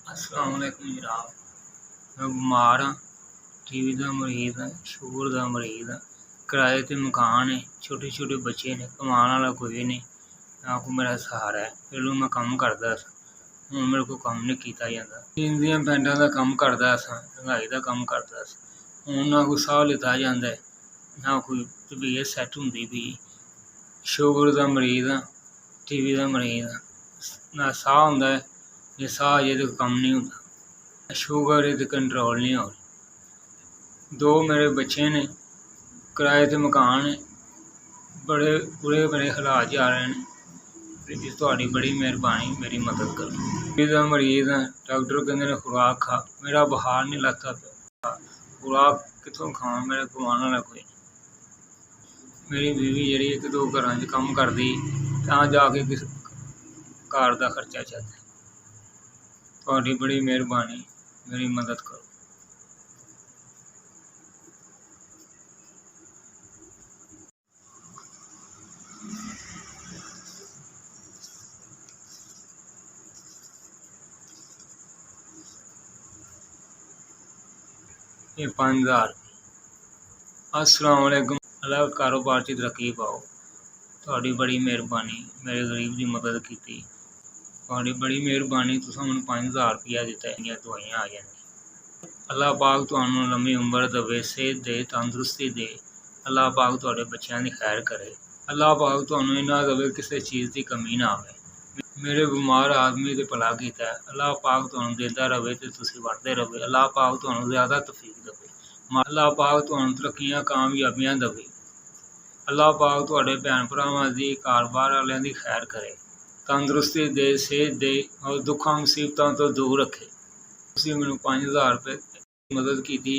अस्सलाम वालेकुम जनाब। मैं बीमार हाँ, टीवी का मरीज़ हाँ, शुगर का मरीज़ हाँ। किराए ते मकान है, छोटे छोटे बच्चे ने, कमाने वाला कोई नहीं, ना कोई मेरा सहारा है। पहलों मैं काम करता सा, हुण मेरे को काम नहीं किया जाता। जीन दियां पैंटां का काम करता सा, रंगाई का काम करता सा, हुण ना कोई साह लिता जाता है, ना कोई तबीयत सैट होंदी पई। शुगर का मरीज़ हाँ, टीवी का मरीज़ हाँ, ना साह होंदा है, जे साह अजे तक कम नहीं होंदा। शुगर ते कंट्रोल नहीं हो रही। दो मेरे बच्चे ने, किराए ते मकान है, बड़े बुरे बड़े हालात जा रहे हैं। प्लीज़ तुहाडी बड़ी मेहरबानी, मेरी मदद करो। टीवी मरीज़ हाँ, डॉक्टर कहते ने खुराक खा, मेरा बुखार नहीं लगता पिया, खुराक कितों खावां, मेरा कमाने वाला कोई नहीं। मेरी बीवी जिहड़ी एक दो घरां च काम करदी तां जाके किस घर का खर्चा चलदा। तुहाडी बड़ी मेहरबानी, मेरी मदद करो। ये 5000। अस्सलाम वालेकुम। अल्लाह कारोबार च तरक्की पाओ। तुहाडी बड़ी मेहरबानी, मेरे गरीब की मदद की। तुहाडी बड़ी मेहरबानी, तुसां मैनूं 5000 रुपया दिता है, इन्नियां दवाइयां आ जांदियां। अल्लाह पाक तुहानूं लंबी उम्र देवे, सेहत दे, तंदुरुस्ती दे। अल्लाह पाक तुहाडे बच्चों की खैर करे। अल्लाह पाक तुहानूं इन्ना देवे किसी चीज़ की कमी ना आवे। मेरे बीमार आदमी ते भला कीता है। अल्लाह पाक तुहानूं देंदा रवे ते तुसीं वरदे रवे। अल्लाह पाक तुहानूं ज़्यादा तौफीक देवे। अल्लाह पाक तुहानूं तरक्कियां कामयाबियां देवे। अल्लाह पाक तुहाडे भैन भरावां दी, कारोबार वालियां दी खैर करे, तंदुरुस्ती दे, सेहत दे और दुखों मुसीबतों तो दूर रखे। तुसीं मैनूं 5000 रुपए मदद की,